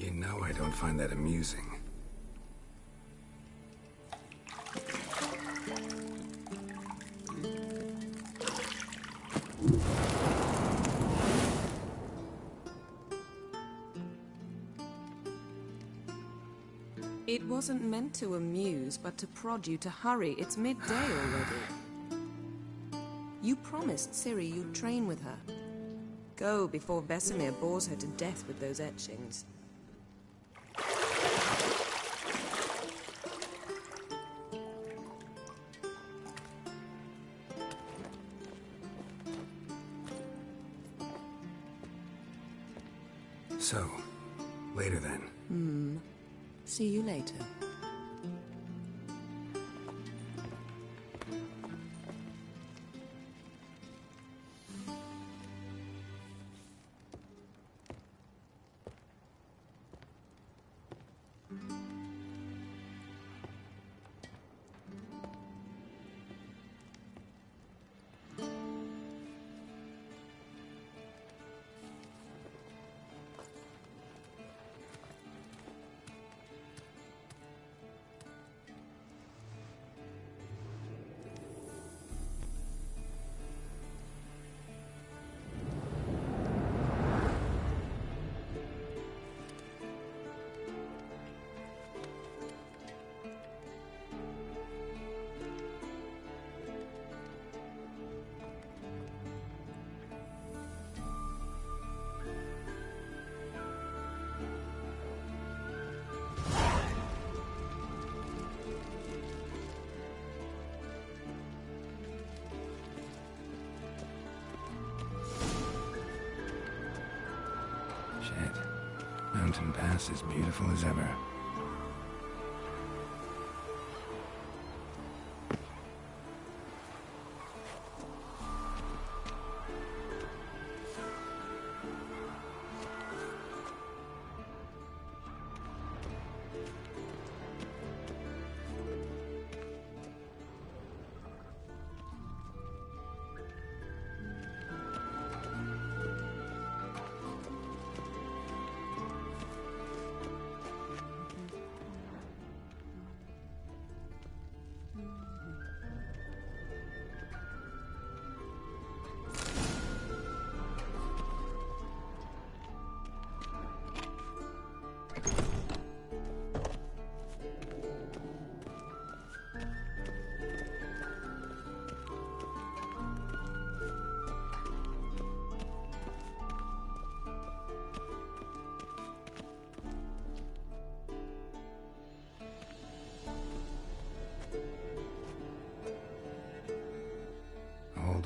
You know I don't find that amusing. It wasn't meant to amuse, but to prod you to hurry. It's midday already. You promised Ciri you'd train with her. Go before Vesemir bores her to death with those etchings. So, later then. See you later. Mountain Pass is beautiful as ever.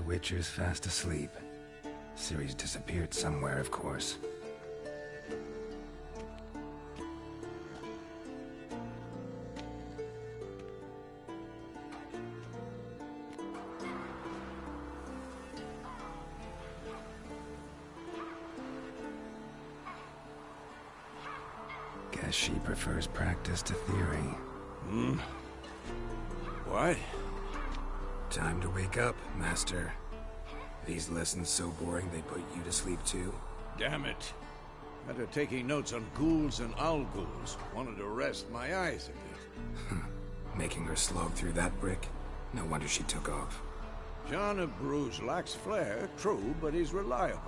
Witcher's fast asleep. Ciri's disappeared somewhere, of course. Guess she prefers practice to theory. What? Time to wake up, Master. These lessons so boring they put you to sleep too? Damn it. After taking notes on ghouls and owl-ghouls, wanted to rest my eyes a bit. Making her slog through that brick? No wonder she took off. John of Bruges lacks flair, true, but he's reliable.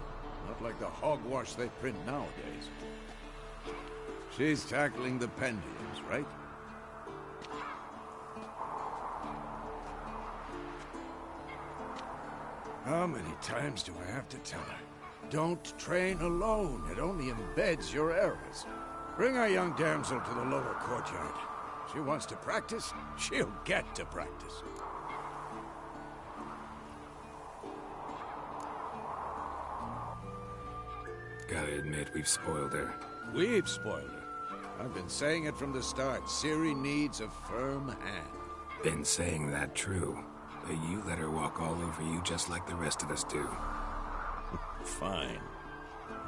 Not like the hogwash they print nowadays. She's tackling the pendulums, right? How many times do I have to tell her? Don't train alone. It only embeds your errors. Bring our young damsel to the lower courtyard. She wants to practice, she'll get to practice. Gotta admit, we've spoiled her. We've spoiled her. I've been saying it from the start. Ciri needs a firm hand. Been saying that true. But you let her walk all over you just like the rest of us do. Fine.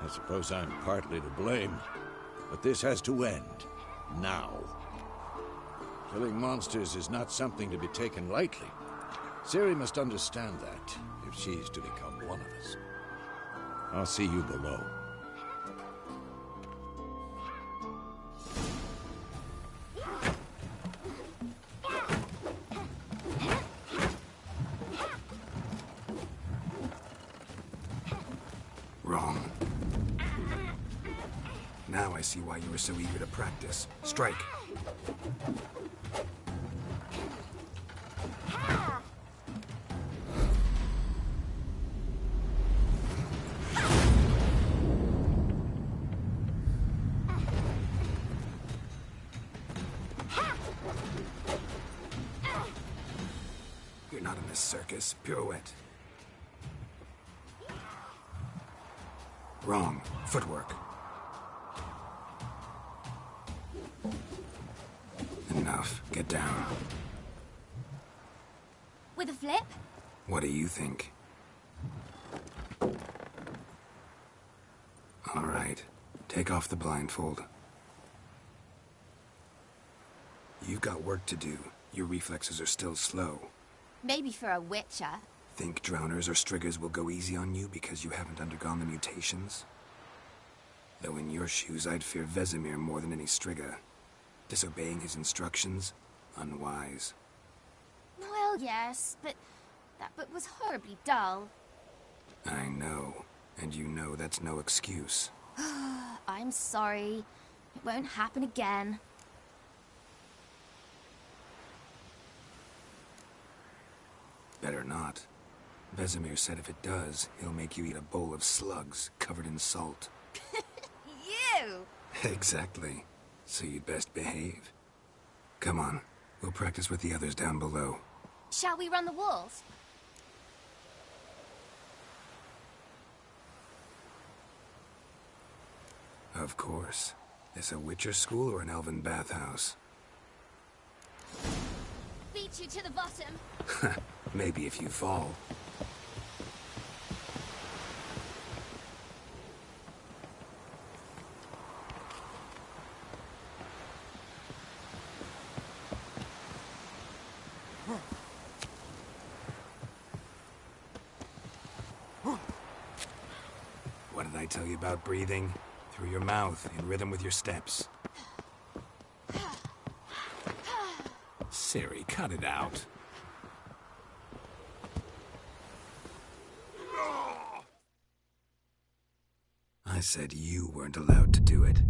I suppose I'm partly to blame. But this has to end. Now. Killing monsters is not something to be taken lightly. Ciri must understand that, if she's to become one of us. I'll see you below. Now I see why you were so eager to practice. Strike. You're not in this circus. Pirouette. Wrong. Footwork. Enough. Get down. With a flip? What do you think? All right. Take off the blindfold. You've got work to do. Your reflexes are still slow. Maybe for a witcher. Think drowners or striggers will go easy on you because you haven't undergone the mutations? Though in your shoes, I'd fear Vesemir more than any strigger. Disobeying his instructions? Unwise. Well, yes, but that book was horribly dull. I know. And you know that's no excuse. I'm sorry. It won't happen again. Better not. Vesemir said if it does, he'll make you eat a bowl of slugs covered in salt. You! Exactly. So you'd best behave. Come on. We'll practice with the others down below. Shall we run the walls? Of course. This a Witcher school or an elven bathhouse? Beat you to the bottom. Maybe if you fall. What did I tell you about breathing? Through your mouth, in rhythm with your steps. Ciri, cut it out. I said you weren't allowed to do it.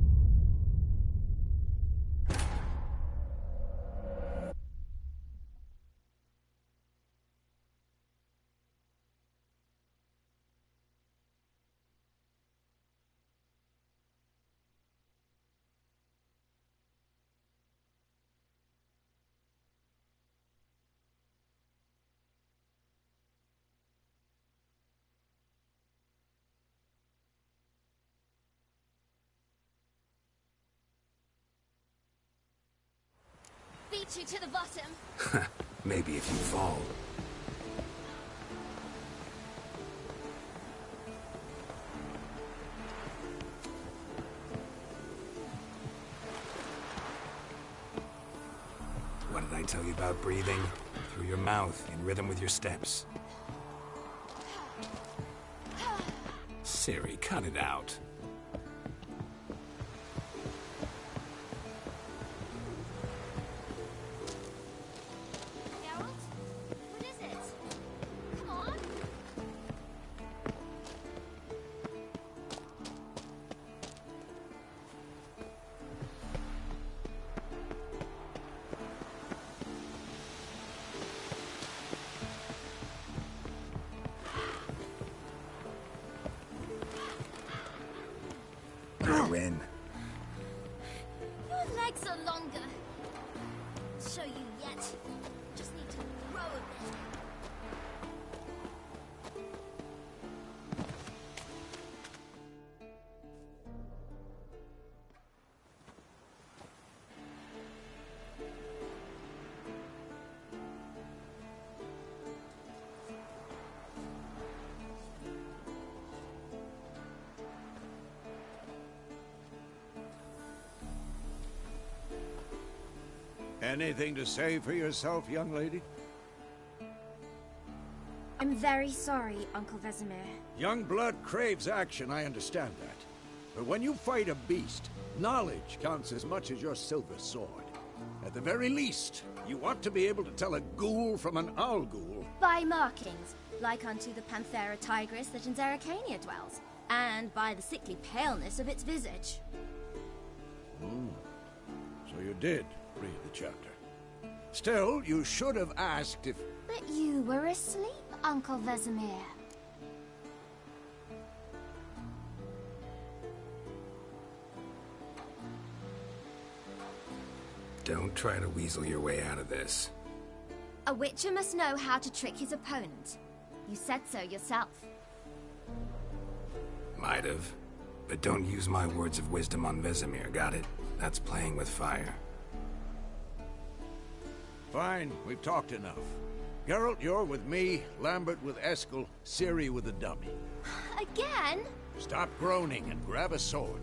Beat you to the bottom. Maybe if you fall. What did I tell you about breathing? Through your mouth, in rhythm with your steps. Ciri, cut it out. What is it? Come on. You win. Your legs are longer. I'll show you yet. Just need to row a bit. Anything to say for yourself, young lady? I'm very sorry, Uncle Vesemir. Young blood craves action, I understand that. But when you fight a beast, knowledge counts as much as your silver sword. At the very least, you ought to be able to tell a ghoul from an owl ghoul. By markings, like unto the Panthera tigris that in Zerrikania dwells, and by the sickly paleness of its visage. did read the chapter. Still, you should have asked if... But you were asleep, Uncle Vesemir. Don't try to weasel your way out of this. A witcher must know how to trick his opponent. You said so yourself. Might have. But don't use my words of wisdom on Vesemir, got it? That's playing with fire. Fine, we've talked enough. Geralt, you're with me, Lambert with Eskel, Ciri with the dummy. Again? Stop groaning and grab a sword.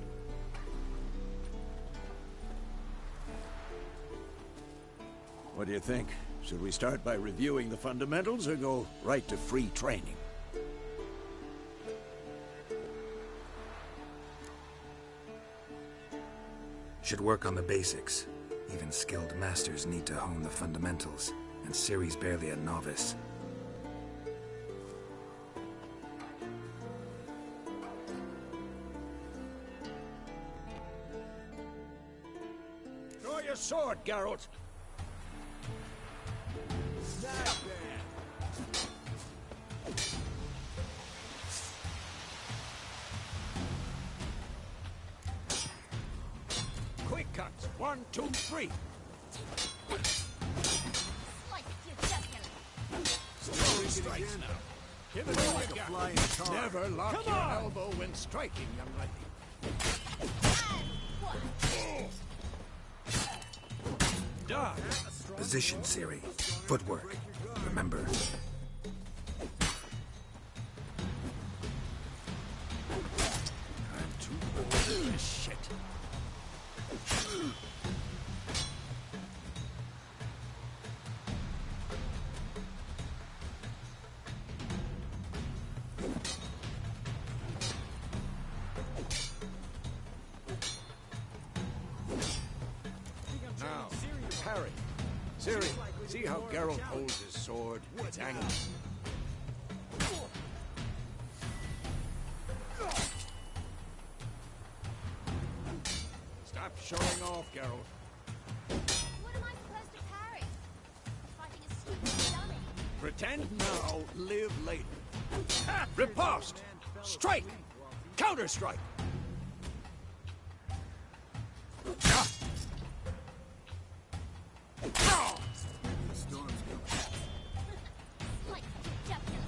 What do you think? Should we start by reviewing the fundamentals or go right to free training? Should work on the basics. Even skilled masters need to hone the fundamentals, and Ciri's barely a novice. Draw your sword, Geralt! Quick cuts. 1, 2, 3. Like you jugular. Slowly strikes now. Give it all you got. Never lock your elbow when striking, young lady. Done. Position, Ciri. Footwork. Remember. I'm too old for this shit. Now, parry. Ciri, see how Geralt holds his sword? It's angled. Stop showing off, Geralt. What am I supposed to parry? Fighting a stupid dummy. Pretend now, live later. Riposte! Strike! Counter-strike! Like you jugular.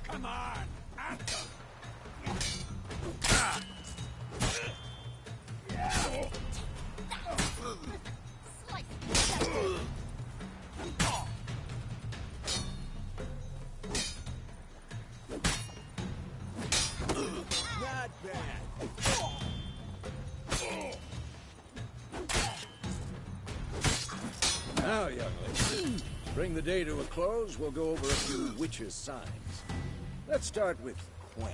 Come on! At them! Like you jugular. Not bad. Now, young lady, to bring the day to a close, we'll go over a few witches' signs. Let's start with Quen.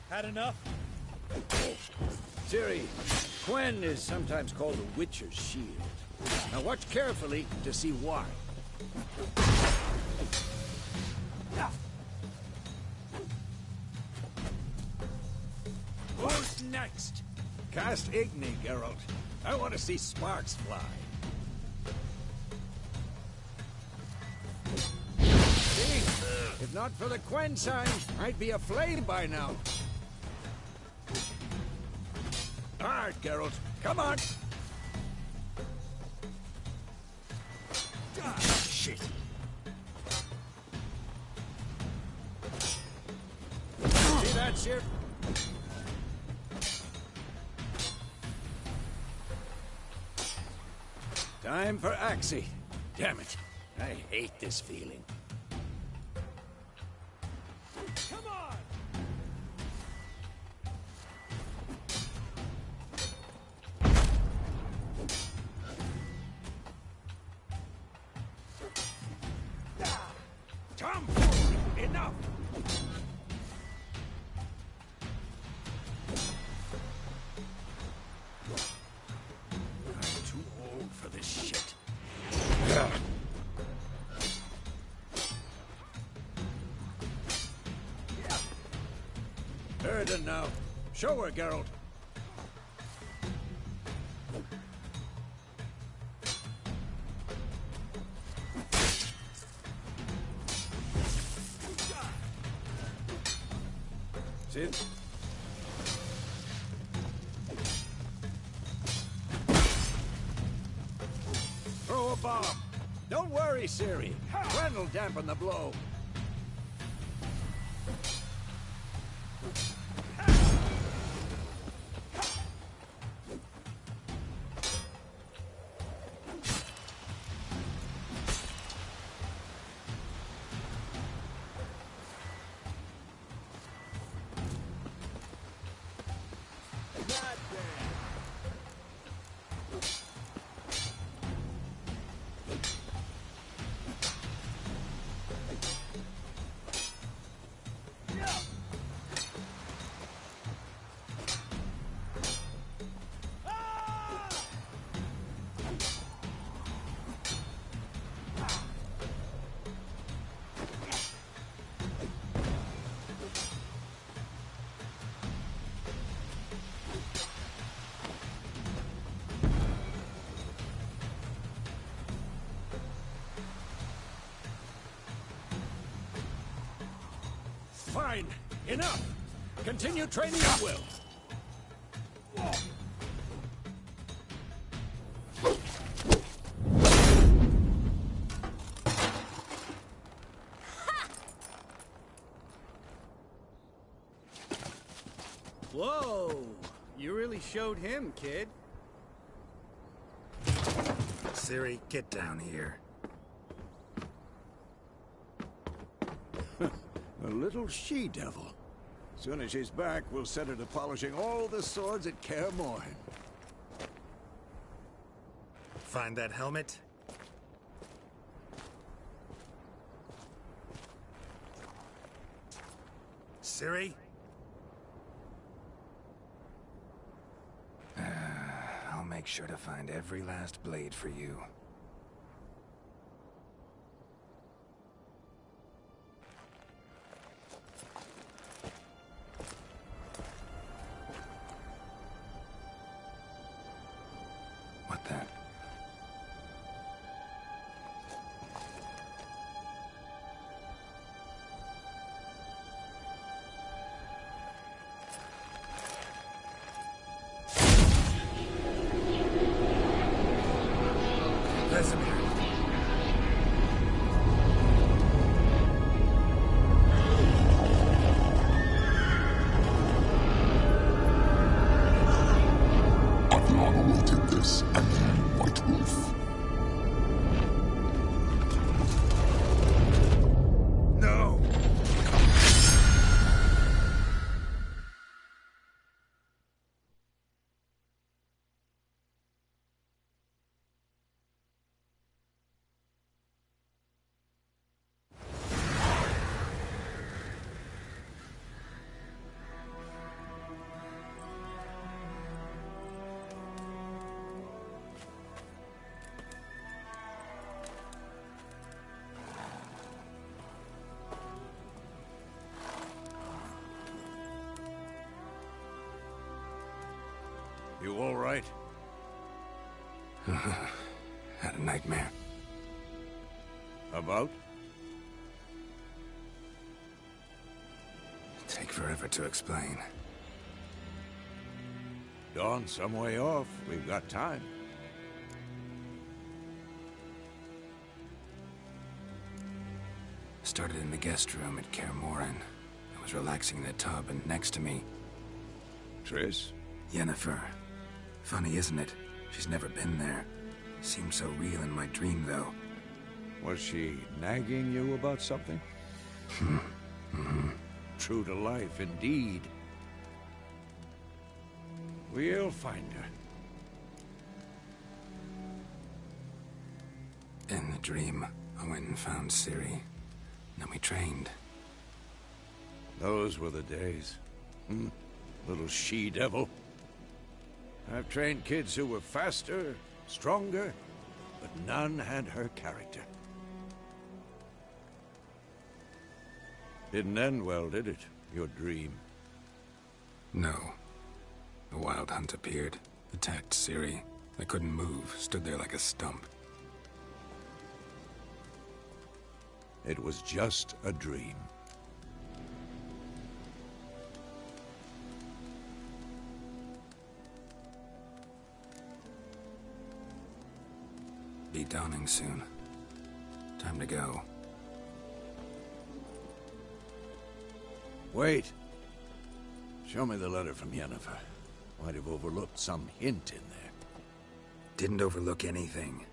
Had enough? Ciri, Quen is sometimes called a witcher's shield. Now watch carefully to see why. Who's next? Cast Igni, Geralt. I want to see sparks fly. See? If not for the Quen sign, I'd be aflame by now. All right, Geralt. Come on. Ah, shit. See that shit? Time for Axie. Damn it. I hate this feeling. Come on! Raiden now. Show her, Geralt. Sit. Throw a bomb. Don't worry, Ciri. Gwen'll dampen the blow. Fine. Enough. Continue training at will. Whoa! You really showed him, kid. Ciri, get down here. A little she-devil. Soon as she's back, we'll set her to polishing all the swords at Kaer Morhen. Find that helmet? Ciri? I'll make sure to find every last blade for you. What then? Vesemir. Adriana awaited this, and then White Wolf. No! You all right? Had a nightmare. About? Take forever to explain. Dawn's some way off. We've got time. Started in the guest room at Kaer Morhen. I was relaxing in the tub, and next to me, Triss? Yennefer. Funny, isn't it? She's never been there. Seemed so real in my dream, though. Was she nagging you about something? True to life, indeed. We'll find her. In the dream, I went and found Ciri. Then we trained. Those were the days. Little she-devil. I've trained kids who were faster, stronger, but none had her character. Didn't end well, did it? Your dream. No. A wild hunt appeared, attacked Ciri. I couldn't move, stood there like a stump. It was just a dream. Be dawning soon. Time to go. Wait. Show me the letter from Yennefer. Might have overlooked some hint in there. Didn't overlook anything.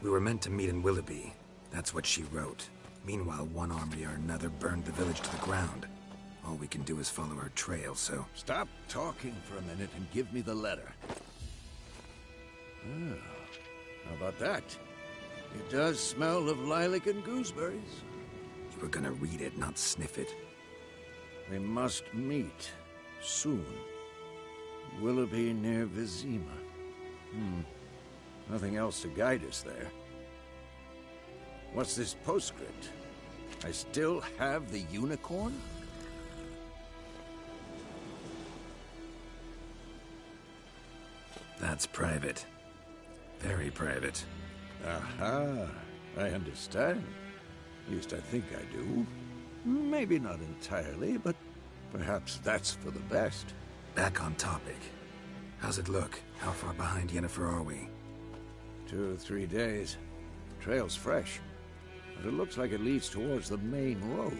We were meant to meet in Willoughby. That's what she wrote. Meanwhile, one army or another burned the village to the ground. All we can do is follow her trail, so... Stop talking for a minute and give me the letter. Ah, how about that? It does smell of lilac and gooseberries. You were gonna read it, not sniff it. We must meet. Soon. Willoughby near Vizima. Nothing else to guide us there. What's this postscript? I still have the unicorn? That's private. Very private. Aha, I understand. At least I think I do. Maybe not entirely, but perhaps that's for the best. Back on topic. How's it look? How far behind Yennefer are we? 2 or 3 days. Trail's fresh, but it looks like it leads towards the main road.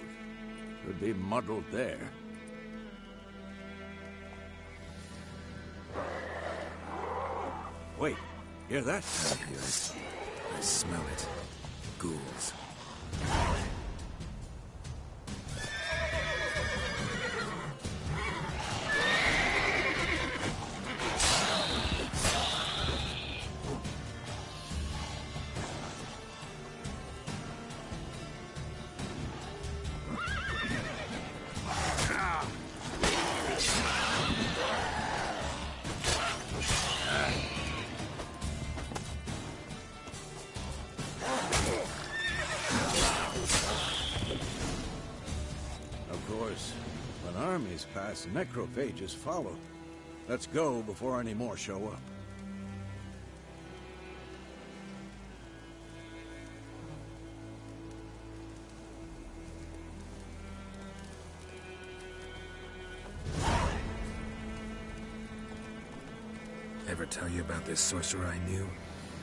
Could be muddled there. Wait, hear that? I hear it. I smell it. Ghouls. Pass, necrophages follow. Let's go before any more show up. Ever tell you about this sorcerer I knew?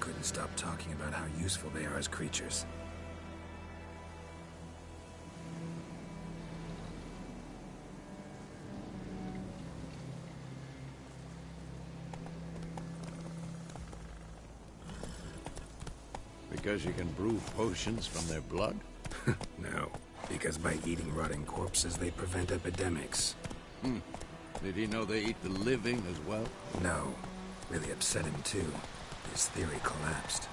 Couldn't stop talking about how useful they are as creatures. Because you can brew potions from their blood? No, because by eating rotting corpses, they prevent epidemics. Did he know they eat the living as well? No. Really upset him, too. His theory collapsed.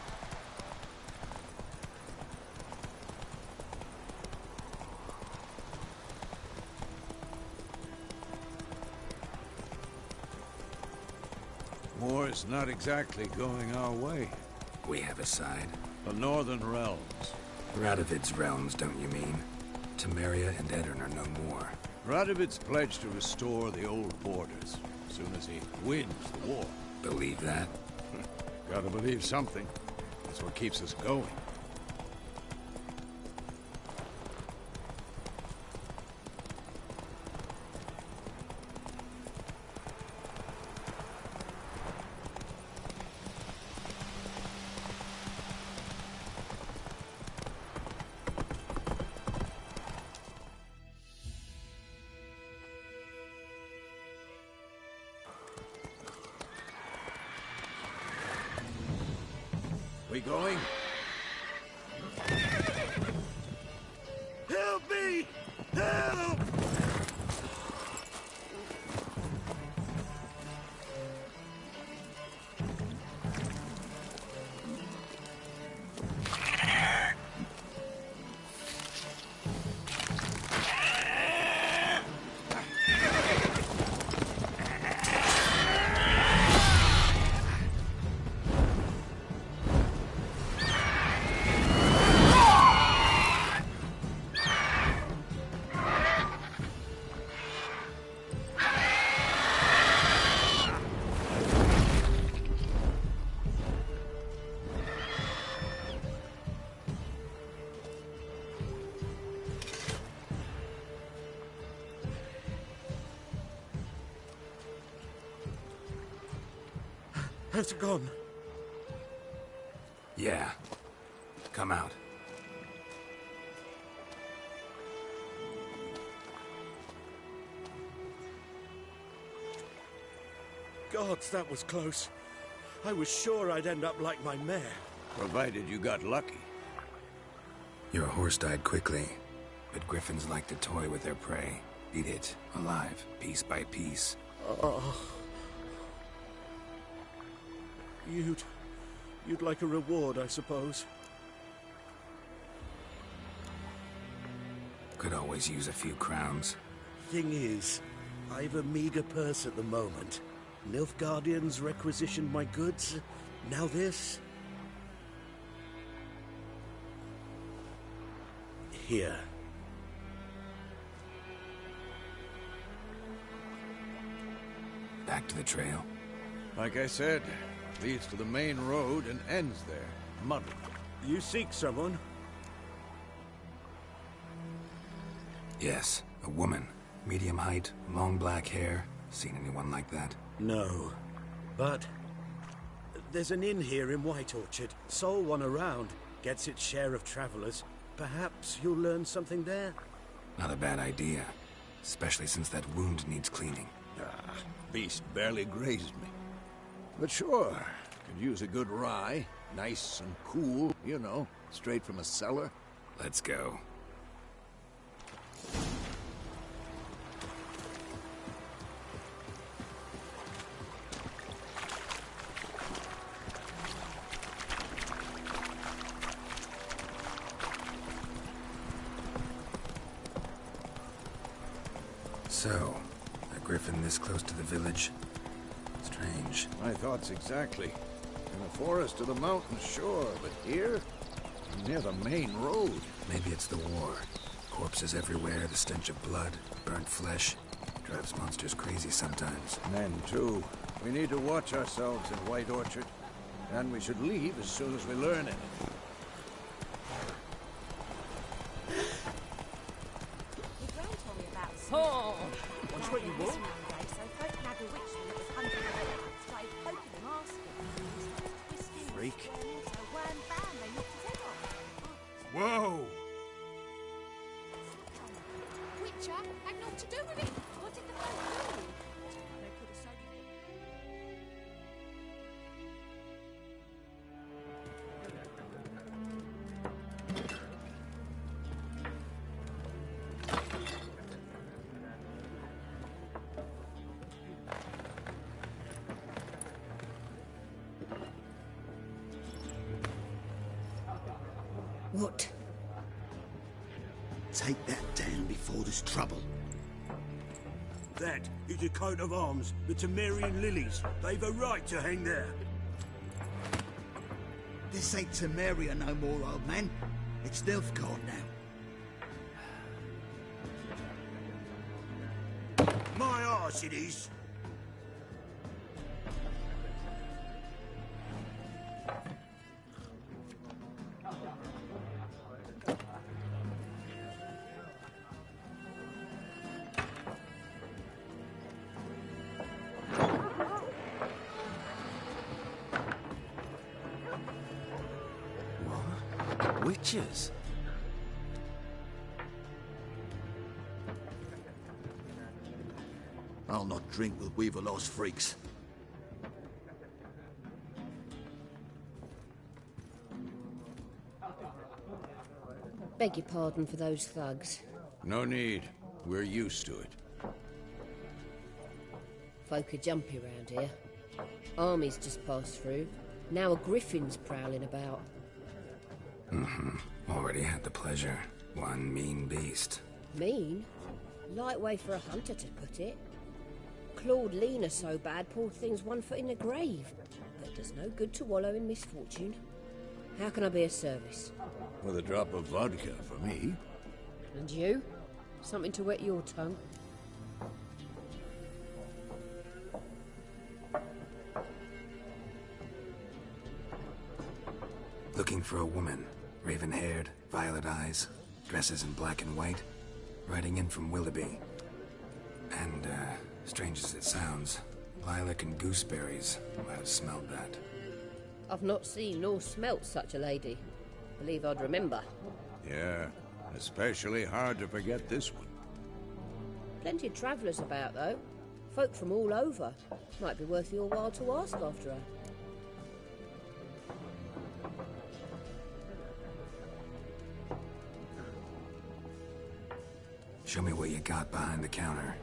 War's not exactly going our way. We have a side. The Northern Realms. Radovid's realms, don't you mean? Temeria and Edirn are no more. Radovid's pledged to restore the old borders as soon as he wins the war. Believe that? Gotta believe something. That's what keeps us going. We going? Help me! Help! How's it gone? Yeah. Come out. Gods, that was close. I was sure I'd end up like my mare. Provided you got lucky. Your horse died quickly, but griffins like to toy with their prey. Eat it, alive, piece by piece. You'd like a reward, I suppose. Could always use a few crowns. Thing is, I've a meager purse at the moment. Nilfgaardians requisitioned my goods. Now this. Here. Back to the trail. Like I said, leads to the main road and ends there. Muddled. You seek someone? Yes, a woman. Medium height, long black hair. Seen anyone like that? No. But there's an inn here in White Orchard. Sole one around. Gets its share of travelers. Perhaps you'll learn something there? Not a bad idea. Especially since that wound needs cleaning. Beast barely grazed me. But sure, could use a good rye. Nice and cool, you know, straight from a cellar. Let's go. So, a griffin this close to the village? Strange. My thoughts exactly. In the forest or the mountain, sure, but here? Near the main road. Maybe it's the war. Corpses everywhere, the stench of blood, burnt flesh. Drives monsters crazy sometimes. Men, too. We need to watch ourselves in White Orchard. And we should leave as soon as we learn it. Oh! Watch what you want. Freak. Whoa! Witcher had naught to do with it. What did the folk do? They could have sold it. What? Take that down before there's trouble. That is a coat of arms, the Temerian lilies. They've a right to hang there. This ain't Temeria no more, old man. It's Nilfgaard now. My arse it is. Witches? I'll not drink with Weaverlost freaks. Beg your pardon for those thugs. No need. We're used to it. Folk are jumpy round here. Armies just passed through. Now a griffin's prowling about. Already had the pleasure. One mean beast. Mean? Light way for a hunter to put it. Clawed Lena so bad, poor thing's 1 foot in the grave. But does no good to wallow in misfortune. How can I be of service? With a drop of vodka for me. And you? Something to wet your tongue? Looking for a woman. Raven-haired, violet eyes, dresses in black and white. Riding in from Willoughby. And, strange as it sounds, Lilac and gooseberries might have smelled that. I've not seen nor smelt such a lady. Believe I'd remember. Yeah, especially hard to forget this one. Plenty of travellers about, though. Folk from all over. Might be worth your while to ask after her. Show me what you got behind the counter.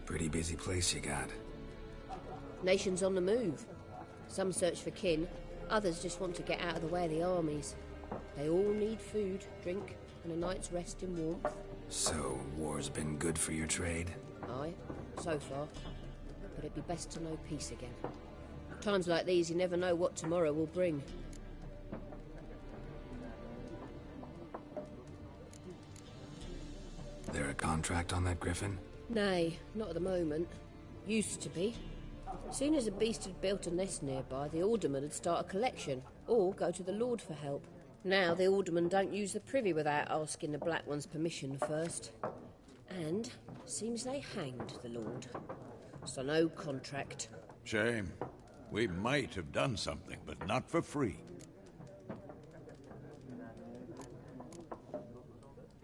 Pretty busy place you got. Nations on the move. Some search for kin, others just want to get out of the way of the armies. They all need food, drink, and a night's rest in warmth. So, war's been good for your trade? Aye, so far. But it'd be best to know peace again. Times like these, you never know what tomorrow will bring. There a contract on that griffin? Nay, not at the moment. Used to be. Soon as a beast had built a nest nearby, the alderman would start a collection, or go to the Lord for help. Now the aldermen don't use the privy without asking the Black One's permission first. And seems they hanged the Lord. So no contract. Shame. We might have done something, but not for free.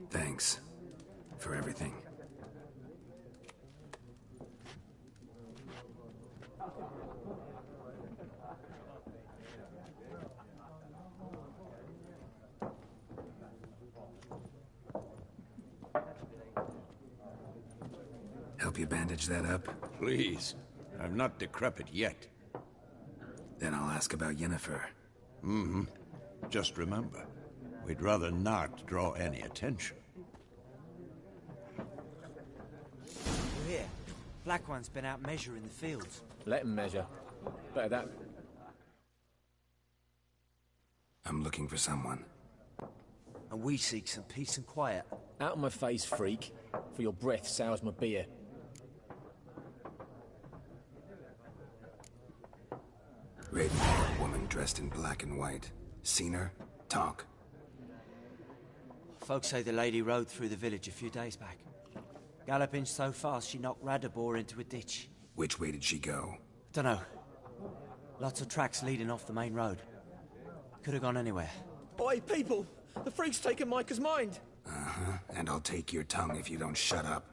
Thanks for everything. Help you bandage that up? Please. I'm not decrepit yet. Then I'll ask about Yennefer. Mm-hmm. Just remember, we'd rather not draw any attention. We're here. Black One's been out measuring the fields. Let him measure. Better that. I'm looking for someone. And we seek some peace and quiet. Out of my face, freak. For your breath sours my beer. Raven-haired woman dressed in black and white. Seen her? Talk. Folks say the lady rode through the village a few days back. Galloping so fast she knocked Radabor into a ditch. Which way did she go? Dunno. Lots of tracks leading off the main road. Could have gone anywhere. Oi, people! The freak's taken Micah's mind! Uh-huh. And I'll take your tongue if you don't shut up.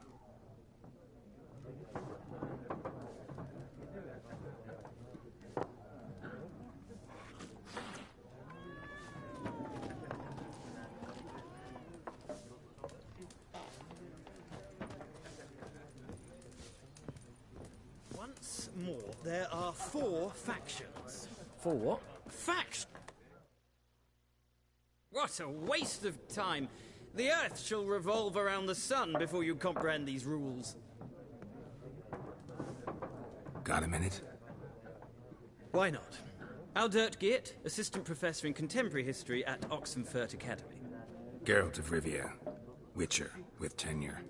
Once more, there are 4 factions. 4 what? Facts! What a waste of time! The Earth shall revolve around the sun before you comprehend these rules. Got a minute? Why not? Aldert Geert, Assistant Professor in Contemporary History at Oxenfurt Academy. Geralt of Rivia. Witcher, with tenure.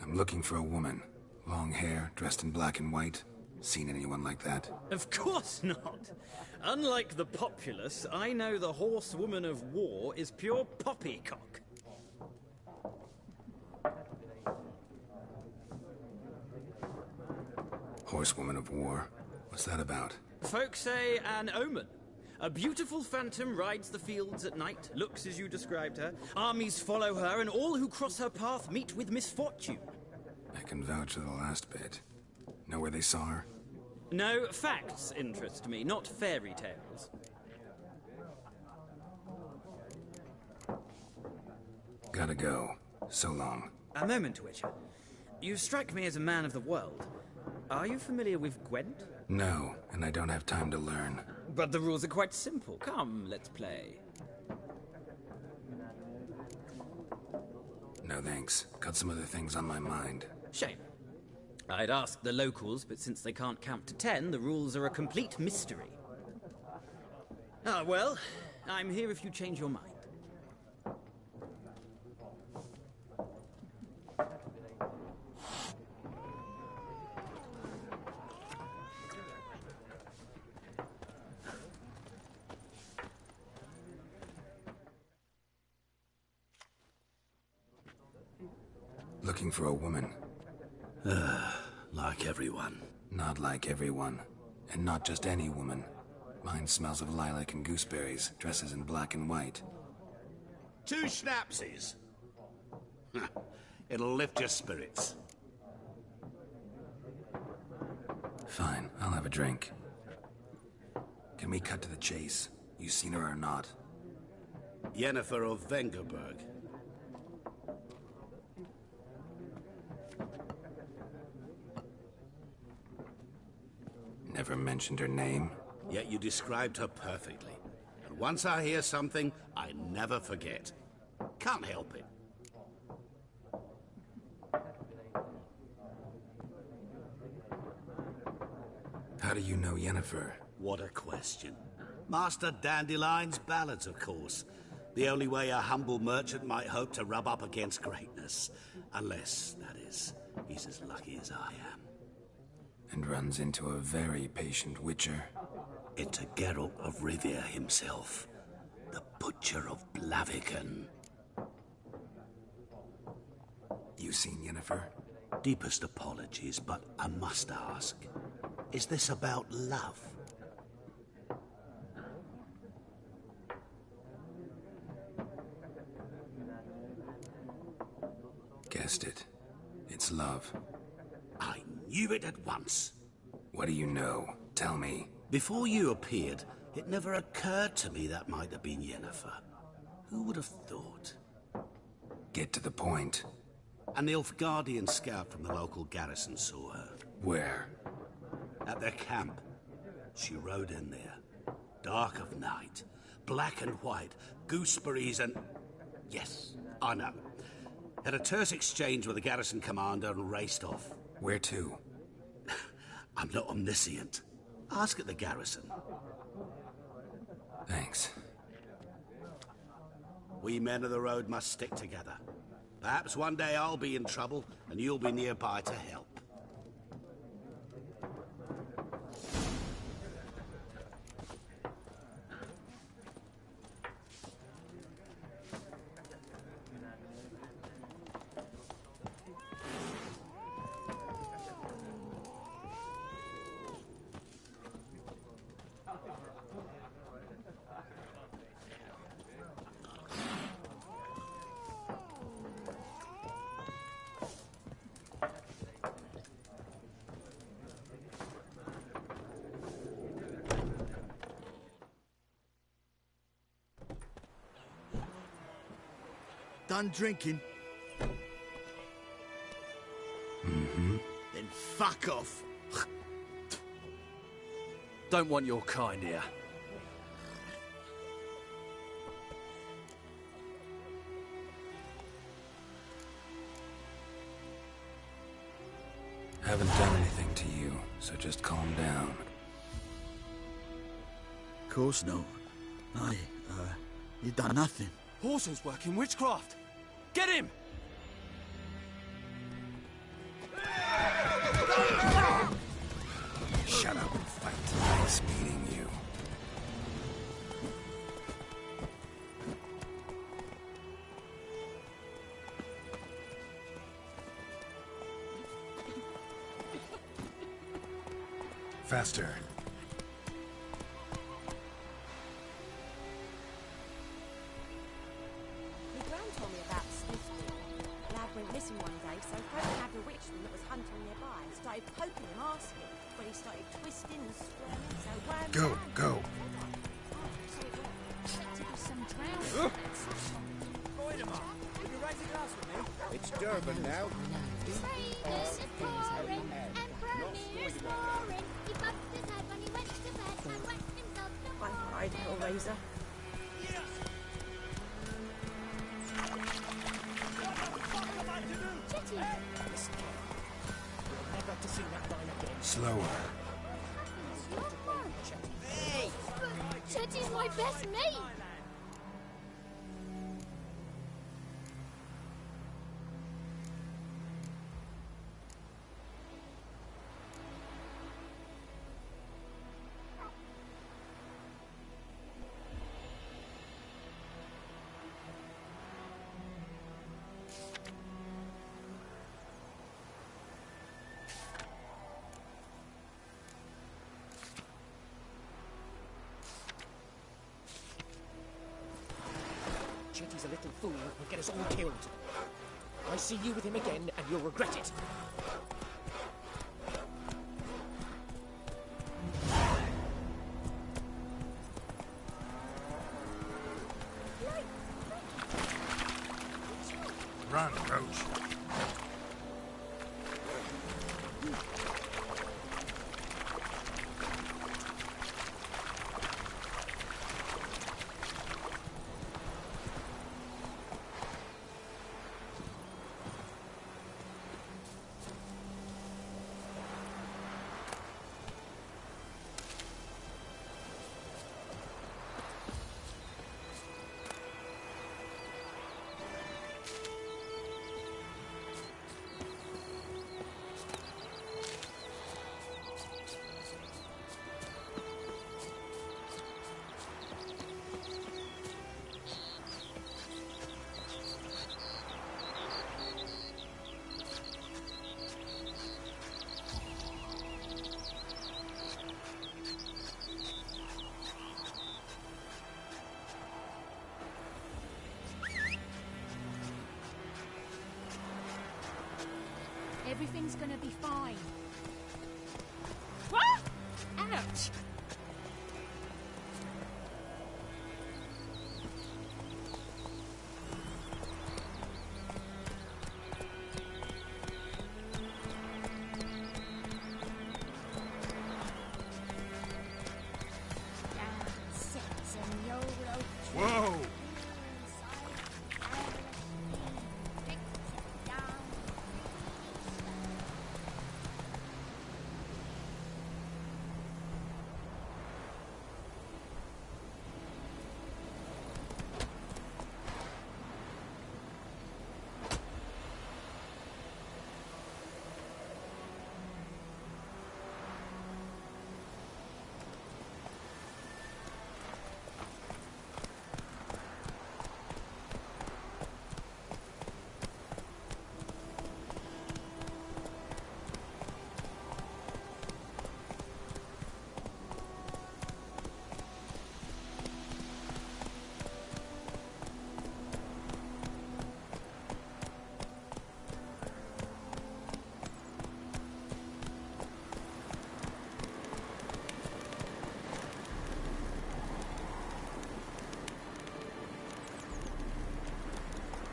I'm looking for a woman. Long hair, dressed in black and white. Seen anyone like that? Of course not! Unlike the populace, I know the horsewoman of war is pure poppycock. Horsewoman of war? What's that about? Folk say an omen. A beautiful phantom rides the fields at night, looks as you described her. Armies follow her, and all who cross her path meet with misfortune. I can vouch for the last bit. Know where they saw her? No, facts interest me, not fairy tales. Gotta go. So long. A moment, Witcher. You strike me as a man of the world. Are you familiar with Gwent? No, and I don't have time to learn. But the rules are quite simple. Come, let's play. No thanks. Got some other things on my mind. Shame. I'd ask the locals, but since they can't count to 10, the rules are a complete mystery. Ah, well, I'm here if you change your mind. Looking for a woman. Like everyone. Not like everyone. And not just any woman. Mine smells of lilac and gooseberries, dresses in black and white. 2 schnapsies. It'll lift your spirits. Fine, I'll have a drink. Can we cut to the chase? You seen her or not? Yennefer of Vengerberg. Never mentioned her name. Yet you described her perfectly. And once I hear something, I never forget. Can't help it. How do you know Yennefer? What a question. Master Dandelion's ballads, of course. The only way a humble merchant might hope to rub up against greatness. Unless, that is, he's as lucky as I am. And runs into a very patient witcher. Into Geralt of Rivia himself. The Butcher of Blaviken. You seen Yennefer? Deepest apologies, but I must ask. Is this about love? Guessed it. It's love. I knew it at once. What do you know? Tell me. Before you appeared, it never occurred to me that might have been Yennefer. Who would have thought? Get to the point. An Nilfgaardian scout from the local garrison saw her. Where? At their camp. She rode in there. Dark of night. Black and white. Gooseberries and... Yes, I know. Had a terse exchange with the garrison commander and raced off. Where to? I'm not omniscient. Ask at the garrison. Thanks. We men of the road must stick together. Perhaps one day I'll be in trouble and you'll be nearby to help. Done drinking? Mm-hmm. Then fuck off. Don't want your kind here. Haven't done anything to you, so just calm down. Of course not. You done nothing. Horses working witchcraft. Get him! Shut up and fight. Nice meeting you. Faster. My gran told me about Swift. Lad went missing one day, so folk had a witchman that was hunting nearby and started started poking him, asking, when he started twisting and squirming, so wham, Go, bam, go. so it was. To be some drowning. Voidemar, will you raise a glass with me? It's Durban now. Sailors are pouring, and Bromir's snoring. He bumped his head when he went to bed and wet himself to I cried, Hellraiser. Slower. Hey! Chetty's my best mate! Chetty's a little fool who'll get us all killed. I see you with him again, and you'll regret it. Run, Roach. Everything's gonna be fine. What? Ouch! Whoa!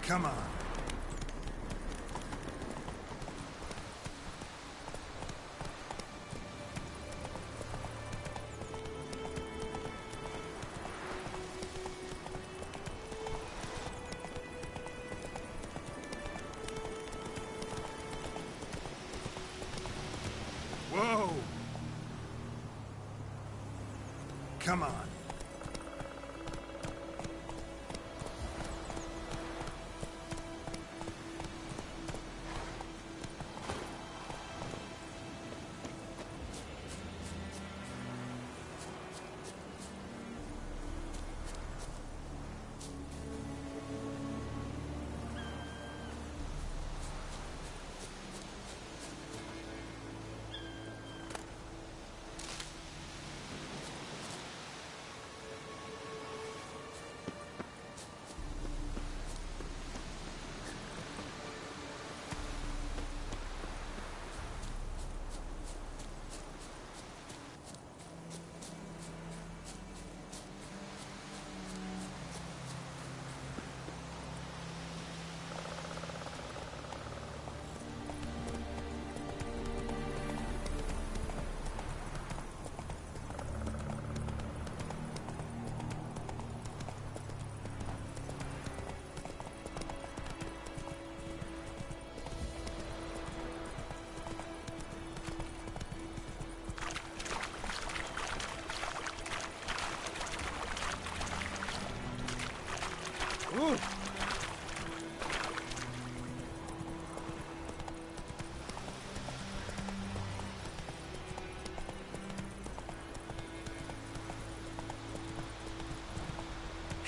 Come on. Whoa! Come on.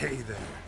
Stay there.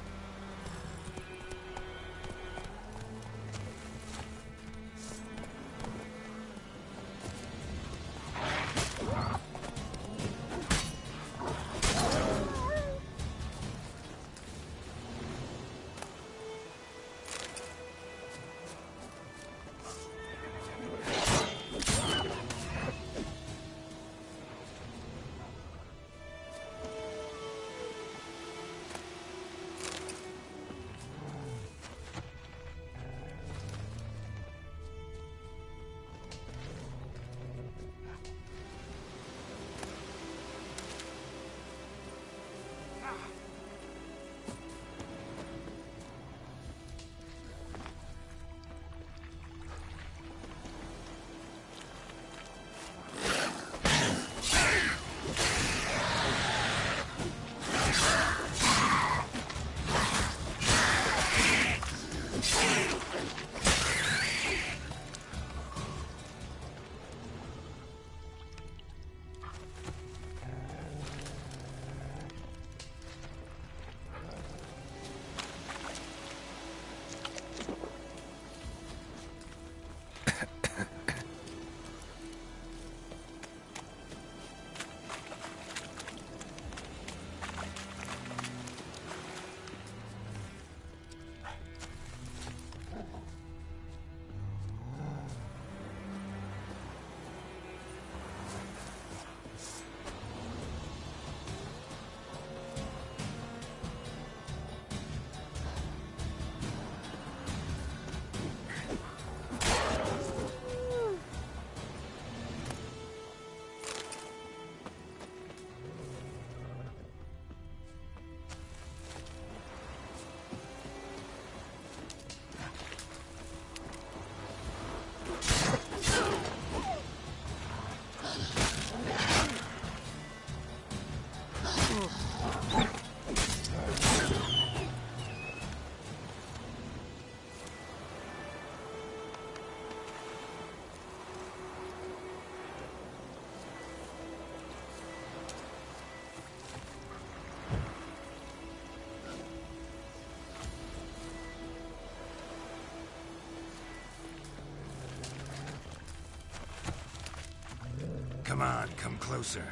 Come on, come closer.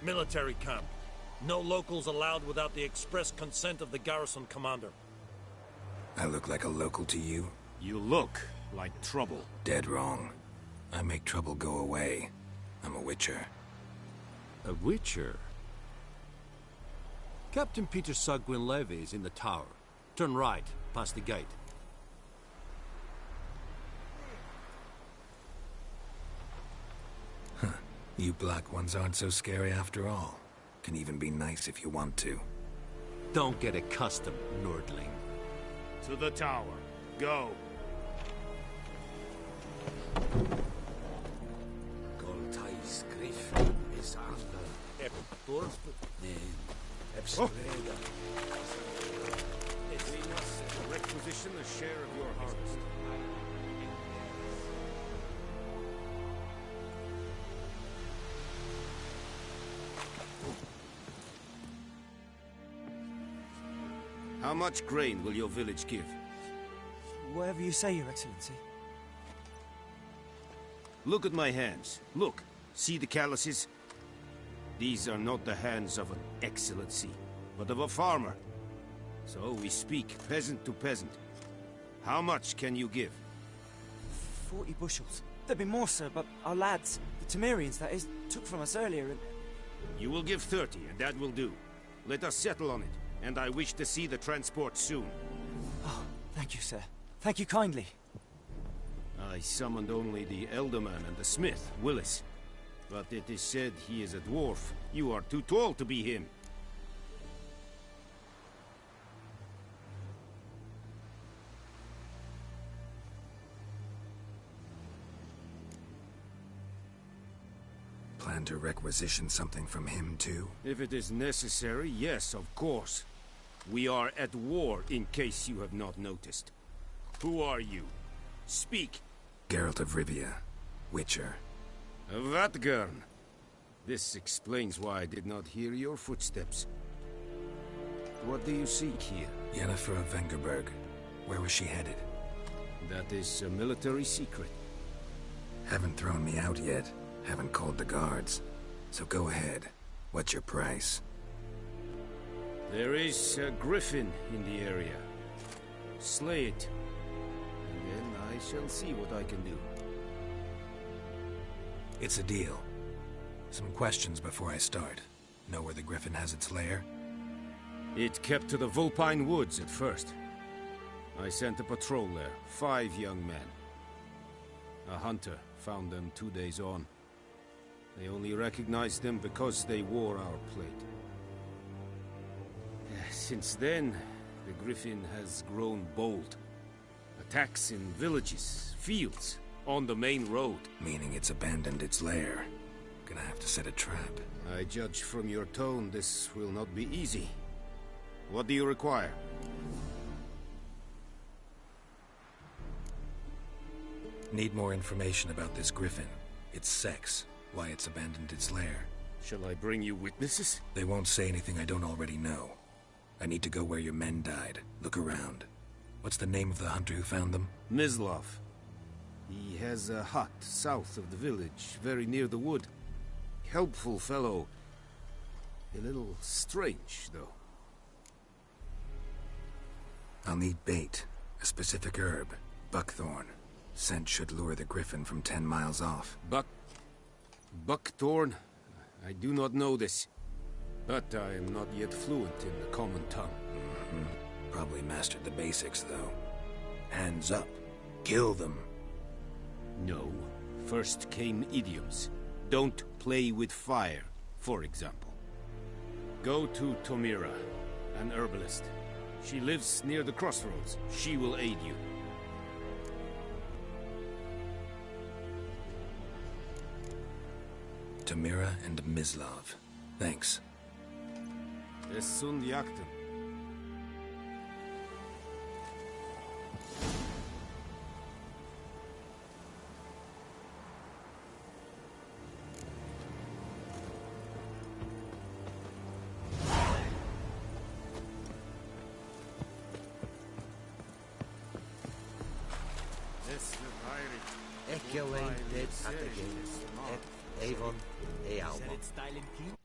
Military camp. No locals allowed without the express consent of the garrison commander. I look like a local to you? You look like trouble. Dead wrong. I make trouble go away. I'm a witcher. A witcher? Captain Peter Sagwin Levy is in the tower. Turn right, past the gate. Huh. You black ones aren't so scary after all. Can even be nice if you want to. Don't get accustomed, Nordling. To the tower. Go. Requisition a share of your harvest. How much grain will your village give? whatever you say, Your Excellency. Look at my hands. Look. See the calluses? These are not the hands of an excellency, but of a farmer. So we speak peasant to peasant. How much can you give? 40 bushels. There'd be more, sir, but our lads, the Temerians, that is, took from us earlier and... You will give 30, and that will do. Let us settle on it, and I wish to see the transport soon. Oh, thank you, sir. Thank you kindly. I summoned only the Elderman and the smith, Willis. But it is said he is a dwarf. You are too tall to be him. Plan to requisition something from him, too? If it is necessary, yes, of course. We are at war, in case you have not noticed. Who are you? Speak. Geralt of Rivia, Witcher. Vatgern. This explains why I did not hear your footsteps. What do you seek here? Yennefer of Vengerberg. Where was she headed? That is a military secret. Haven't thrown me out yet. Haven't called the guards. So go ahead. What's your price? There is a griffin in the area. Slay it. And then I shall see what I can do. It's a deal. Some questions before I start. Know where the griffin has its lair? It kept to the Vulpine Woods at first. I sent a patrol there, 5 young men. A hunter found them 2 days on. They only recognized them because they wore our plate. Since then, the griffin has grown bold. Attacks in villages, fields, on the main road. Meaning it's abandoned its lair. Gonna have to set a trap. I judge from your tone this will not be easy. What do you require? Need more information about this griffin. Its sex, why it's abandoned its lair. Shall I bring you witnesses? They won't say anything I don't already know. I need to go where your men died. Look around. What's the name of the hunter who found them? Mislav. He has a hut south of the village, very near the wood. Helpful fellow. A little strange, though. I'll need bait. A specific herb. Buckthorn. Scent should lure the griffin from 10 miles off. Buckthorn? I do not know this. But I am not yet fluent in the common tongue. Probably mastered the basics, though. Hands up. Kill them. No. First came idioms. Don't play with fire, for example. Go to Tomira, an herbalist. She lives near the crossroads. She will aid you. Tomira and Mislav. Thanks. Es sunt jagten. Ekkelijn dit at the gate. Avon e Alma. Styling keen?